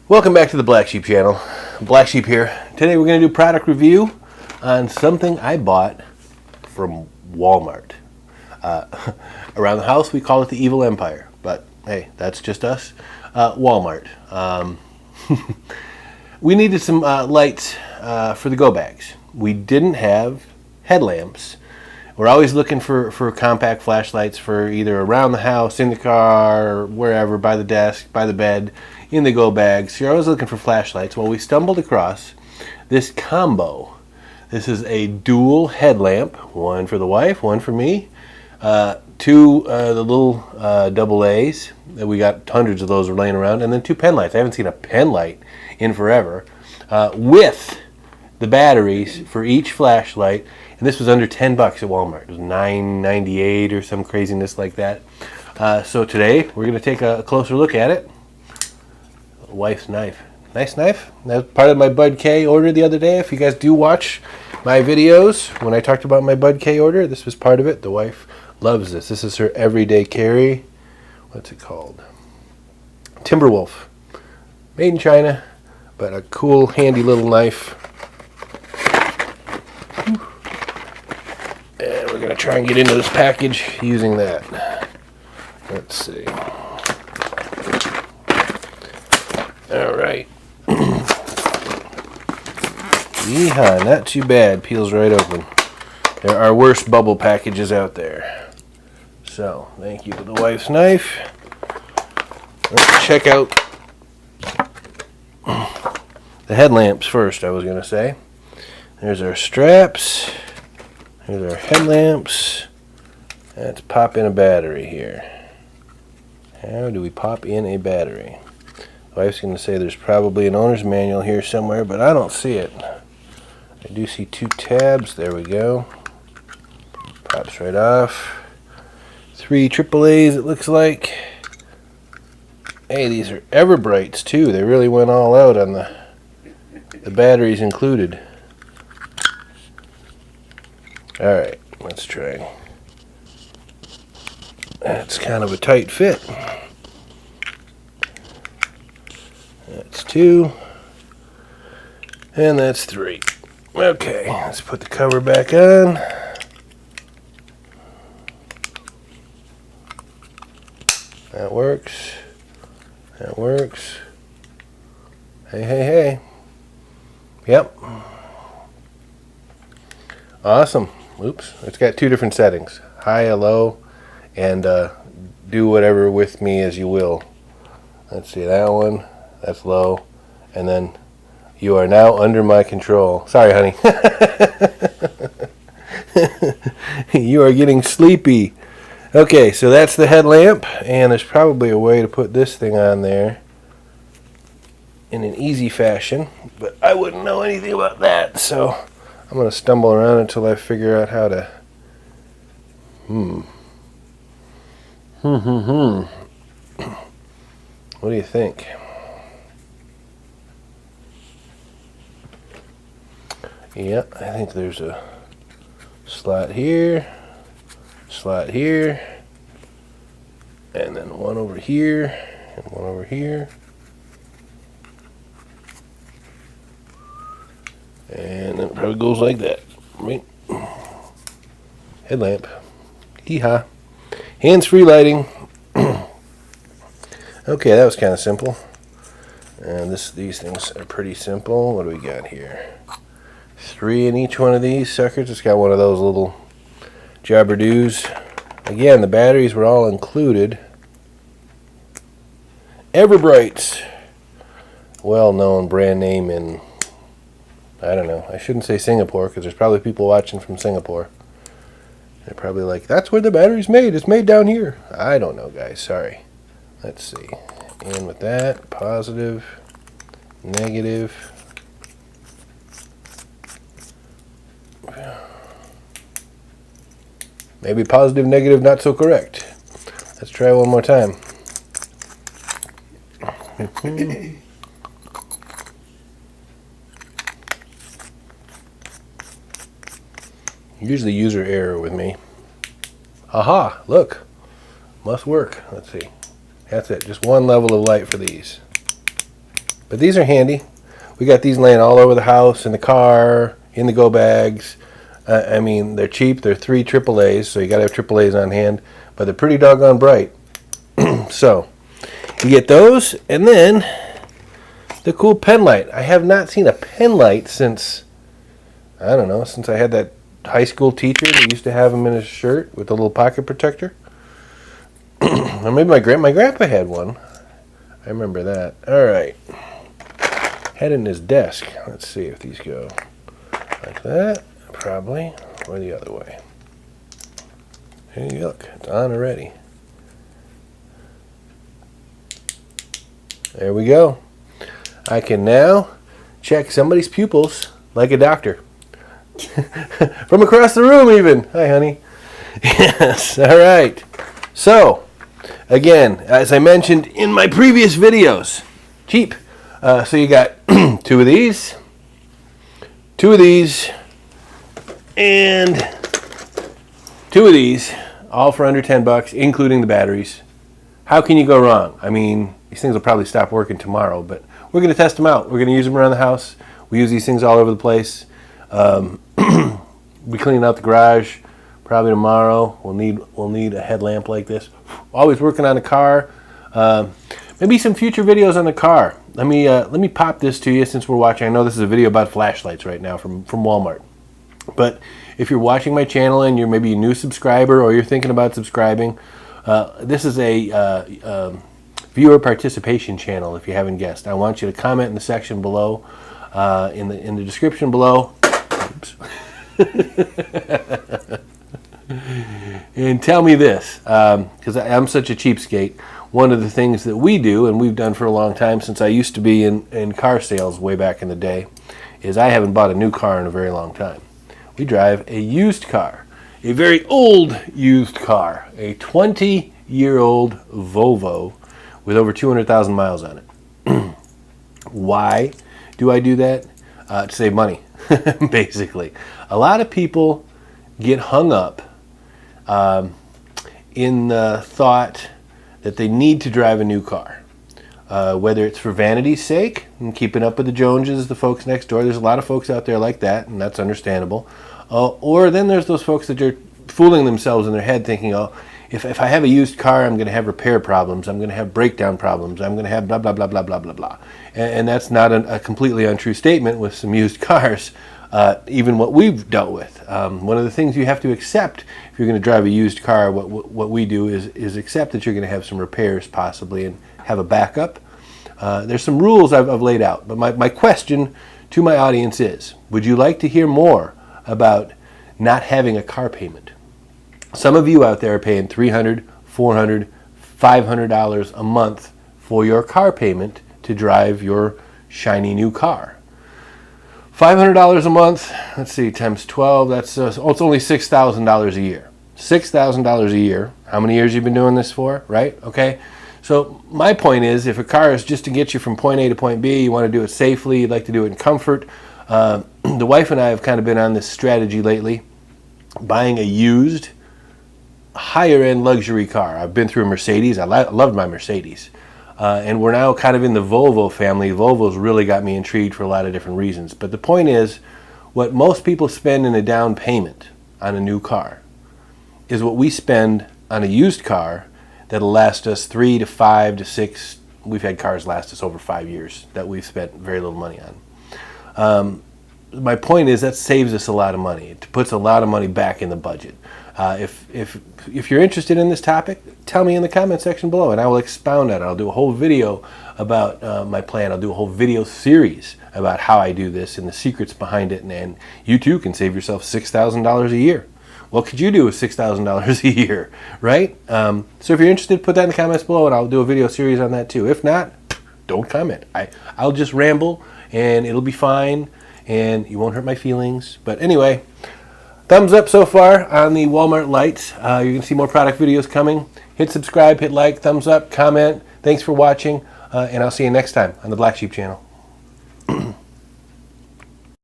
Welcome back to the Blacksheep channel. Blacksheep here. Today we're going to do product review on something I bought from Walmart. Around the house we call it the Evil Empire, but hey, that's just us. Walmart. We needed some lights for the go bags. We didn't have headlamps. We're always looking for compact flashlights for either around the house, in the car, wherever, by the desk, by the bed, in the go bags. You're always looking for flashlights. Well, we stumbled across this combo. This is a dual headlamp, one for the wife, one for me. Two the little double A's. We got hundreds of those laying around, and then two penlights. I haven't seen a penlight in forever. With the batteries for each flashlight, and this was under $10 at Walmart. It was $9.98 or some craziness like that. So today we're going to take a closer look at it. Wife's knife. Nice knife. That was part of my Bud K order the other day. If you guys do watch my videos, when I talked about my Bud K order, this was part of it. The wife loves this. This is her everyday carry. What's it called? Timberwolf. Made in China, but a cool, handy little knife. And we're going to try and get into this package using that. Let's see. All right. Yeehaw, not too bad. Peels right open. There are worse bubble packages out there. So, thank you to the wife's knife. Let's check out the headlamps first, I was going to say. There's our straps. There's our headlamps. Let's pop in a battery here. How do we pop in a battery? Wife's going to say there's probably an owner's manual here somewhere, but I don't see it. I do see two tabs. There we go. Pops right off. 3 AAAs it looks like. Hey, these are Everbrights too. They really went all out on the batteries included. Alright, let's try. That's kind of a tight fit. That's 2. And that's 3. Okay, let's put the cover back on. That works. That works. Hey, hey, hey. Yep. Awesome. Oops. It's got 2 different settings. High, low, and do whatever with me as you will. Let's see, that one. That's low. And then you are now under my control. Sorry, honey. You are getting sleepy. Okay, so that's the headlamp. And there's probably a way to put this thing on there in an easy fashion. But I wouldn't know anything about that. So I'm going to stumble around until I figure out how to... What do you think? Yep, I think there's a slot here, and then one over here, and one over here. And then it probably goes like that, right? Headlamp. Hee-haw. Hands-free lighting. Okay, that was kind of simple. And these things are pretty simple. What do we got here? 3 in each one of these suckers. It's got one of those little jabberdoos. Again, the batteries were all included. Everbrights. Well-known brand name in, I don't know, I shouldn't say Singapore because there's probably people watching from Singapore. They're probably like, that's where the battery's made. It's made down here. I don't know, guys. Sorry. Let's see. In with that. Positive. Negative. Maybe positive, negative, not so correct. Let's try one more time. Usually user error with me. Aha, look. Must work. Let's see. That's it. Just one level of light for these. But these are handy. We got these laying all over the house, in the car, in the go bags. I mean, they're cheap. They're 3 AAAs, so you got to have AAAs on hand. But they're pretty doggone bright. So you get those, and then the cool pen light. I have not seen a pen light since, I don't know, since I had that high school teacher that used to have them in his shirt with a little pocket protector. Or maybe my grandpa had one. I remember that. All right. Head in his desk. Let's see if these go like that, probably, or the other way. Hey, look, it's on already. There we go. I can now check somebody's pupils like a doctor. From across the room even. Hi, honey. Yes, all right. So, again, as I mentioned in my previous videos, cheap. So you got 2 of these, 2 of these, and 2 of these, all for under $10, including the batteries. How can you go wrong? I mean, these things will probably stop working tomorrow, but we're going to test them out. We're going to use them around the house. We use these things all over the place. We clean out the garage probably tomorrow. We'll need a headlamp like this. Always working on the car. Maybe some future videos on the car. Let me pop this to you since we're watching. I know this is a video about flashlights right now from Walmart. But if you're watching my channel and you're maybe a new subscriber or you're thinking about subscribing, this is a viewer participation channel. If you haven't guessed, I want you to comment in the section below, in the description below. Oops. And tell me this, because I'm such a cheapskate. One of the things that we do, and we've done for a long time since I used to be in car sales way back in the day, is I haven't bought a new car in a very long time. We drive a used car, a very old used car, a 20-year-old Volvo with over 200,000 miles on it. Why do I do that? To save money, basically. A lot of people get hung up in the thought that they need to drive a new car, whether it's for vanity's sake and keeping up with the Joneses, the folks next door. There's a lot of folks out there like that, and that's understandable. Or then there's those folks that are fooling themselves in their head thinking, oh, if I have a used car, I'm going to have repair problems, I'm going to have breakdown problems, I'm going to have blah, blah, blah, blah, blah, blah, blah. And that's not a completely untrue statement with some used cars, even what we've dealt with. One of the things you have to accept if you're going to drive a used car, what we do is accept that you're going to have some repairs possibly and have a backup. There's some rules I've laid out, but my question to my audience is, would you like to hear more about not having a car payment? Some of you out there are paying $300, $400, $500 a month for your car payment to drive your shiny new car. $500 a month, let's see, times 12, that's it's only $6,000 a year. $6,000 a year. How many years you been doing this for, right? Okay. So my point is, if a car is just to get you from point A to point B, you want to do it safely, you'd like to do it in comfort. The wife and I have kind of been on this strategy lately, buying a used, higher-end luxury car. I've been through a Mercedes. I loved my Mercedes. And we're now kind of in the Volvo family. Volvo's really got me intrigued for a lot of different reasons. But the point is, what most people spend in a down payment on a new car is what we spend on a used car that'll last us 3 to 5 to 6. We've had cars last us over 5 years that we've spent very little money on. My point is that saves us a lot of money. It puts a lot of money back in the budget. If you're interested in this topic, tell me in the comment section below, and I will expound on it. I'll do a whole video about my plan. I'll do a whole video series about how I do this and the secrets behind it, and you too can save yourself $6,000 a year. What could you do with $6,000 a year, right? So if you're interested, put that in the comments below, and I'll do a video series on that too. If not, don't comment. I'll just ramble, and it'll be fine, and you won't hurt my feelings. But anyway, thumbs up so far on the Walmart lights. You're going to see more product videos coming. Hit subscribe, hit like, thumbs up, comment. Thanks for watching, and I'll see you next time on the Blacksheep channel.